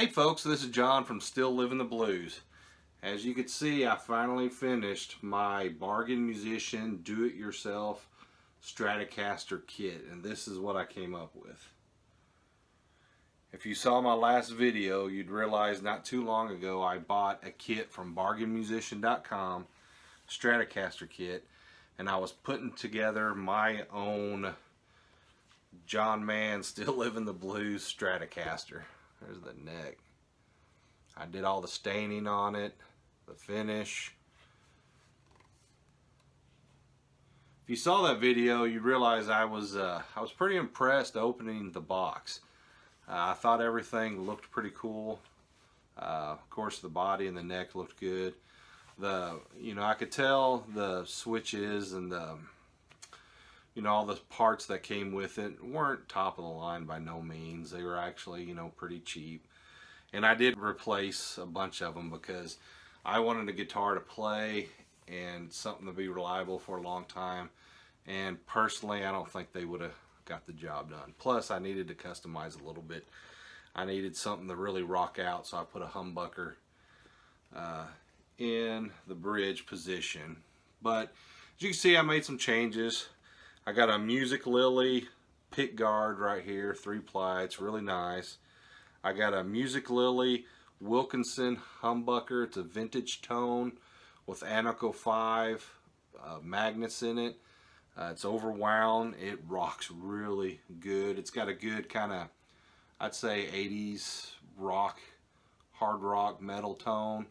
Hey folks, this is John from Still Livin' the Blues. As you can see, I finally finished my bargain musician do-it-yourself Stratocaster kit, and this is what I came up with. If you saw my last video, you'd realize not too long ago I bought a kit from bargainmusician.com, Stratocaster kit, and I was putting together my own John Mann Still Livin' the Blues Stratocaster. There's the neck. I did all the staining on it, the finish. If you saw that video, you realize I was pretty impressed opening the box. I thought everything looked pretty cool. Of course, the body and the neck looked good. I could tell the switches and all the parts that came with it weren't top of the line by no means. They were actually, pretty cheap. And I did replace a bunch of them because I wanted a guitar to play and something to be reliable for a long time. And personally, I don't think they would have got the job done. Plus, I needed to customize a little bit. I needed something to really rock out, so I put a humbucker in the bridge position. But as you can see, I made some changes. I got a Musiclily Pickguard right here, 3-ply. It's really nice. I got a Musiclily Wilkinson humbucker. It's a vintage tone with Anaco 5 magnets in it. It's overwound. It rocks really good. It's got a good kind of, I'd say, 80s rock, hard rock metal tone.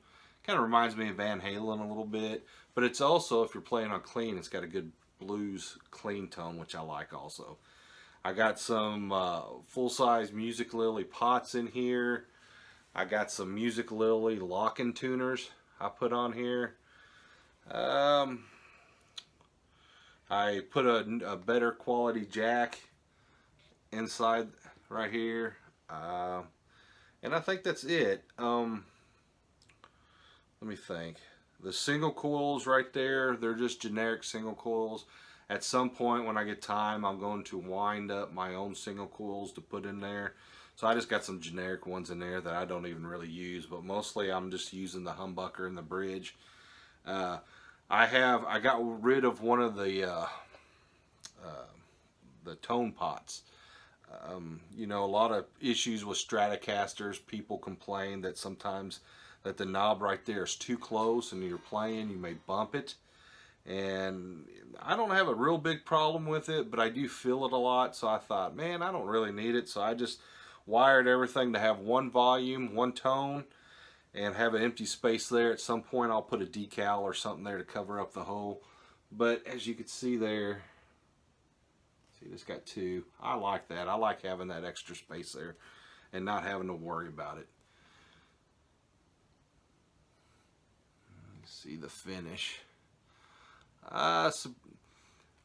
Kind of reminds me of Van Halen a little bit. But it's also, if you're playing on clean, it's got a good blues clean tone, which I like also. I got some full-size Musiclily pots in here. I got some Musiclily locking tuners I put on here. I put a better quality jack inside right here. And I think that's it. Let me think. The single coils right there, they're just generic single coils. At some point when I get time, I'm going to wind up my own single coils to put in there. So I just got some generic ones in there that I don't even really use, but mostly I'm just using the humbucker and the bridge. I got rid of one of the tone pots. A lot of issues with Stratocasters. People complain that sometimes that the knob right there is too close, and you're playing, you may bump it. And I don't have a real big problem with it, but I do feel it a lot, so I thought, man, I don't really need it. So I just wired everything to have one volume, one tone, and have an empty space there. At some point I'll put a decal or something there to cover up the hole. But as you can see there, see, it's got two. I like that. I like having that extra space there and not having to worry about it. See the finish. One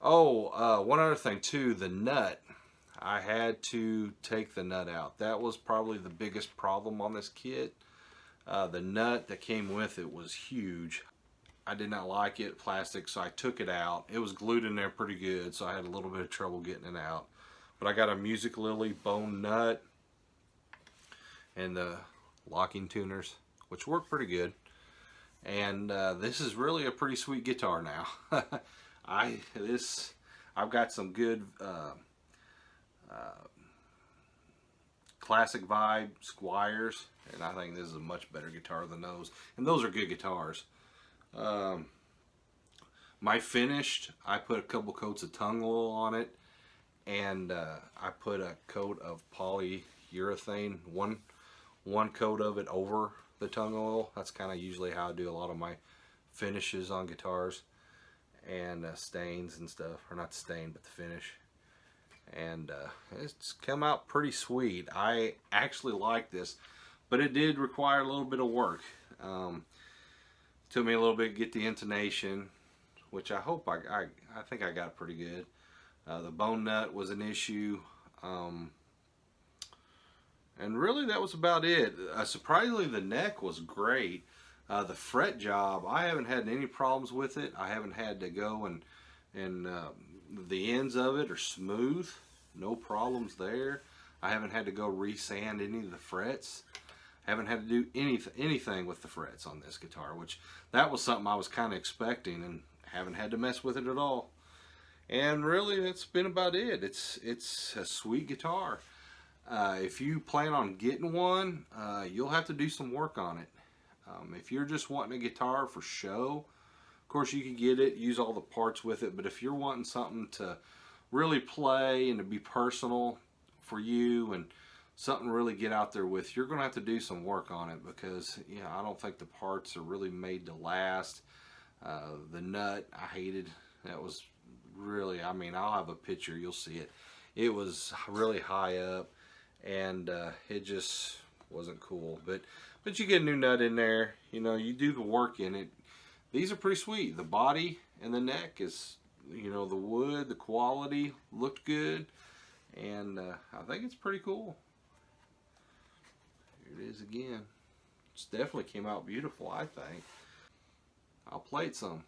other thing too, the nut. I had to take the nut out. That was probably the biggest problem on this kit. The nut that came with it was huge. I did not like it, plastic, so I took it out. It was glued in there pretty good, so I had a little bit of trouble getting it out. But I got a Musiclily bone nut and the locking tuners, which work pretty good. And this is really a pretty sweet guitar now. I've got some good classic vibe Squires, and I think this is a much better guitar than those. And those are good guitars. My finished, I put a couple coats of tung oil on it, and I put a coat of polyurethane, one coat of it over the tung oil. That's kind of usually how I do a lot of my finishes on guitars, and stains and stuff, or not stain but the finish. And it's come out pretty sweet. I actually like this, but it did require a little bit of work. Took me a little bit to get the intonation, which I hope I think I got pretty good. The bone nut was an issue. And really that was about it. Surprisingly, the neck was great. The fret job, I haven't had any problems with it. I haven't had to go and the ends of it are smooth. No problems there. I haven't had to go re-sand any of the frets. Haven't had to do anything with the frets on this guitar, which that was something I was kind of expecting, and haven't had to mess with it at all. And really, that's been about it. It's a sweet guitar. If you plan on getting one, you'll have to do some work on it. If you're just wanting a guitar for show, of course you can get it, use all the parts with it, but if you're wanting something to really play and to be personal for you and something to really get out there with, you're going to have to do some work on it, because I don't think the parts are really made to last. The nut, I hated. That was really, I mean, I'll have a picture, you'll see it. It was really high up, and it just wasn't cool. But you get a new nut in there, you do the work in it. These are pretty sweet. The body and the neck is, the wood, the quality looked good, and I think it's pretty cool. Here it is again. It's definitely came out beautiful, I think. I'll play it some.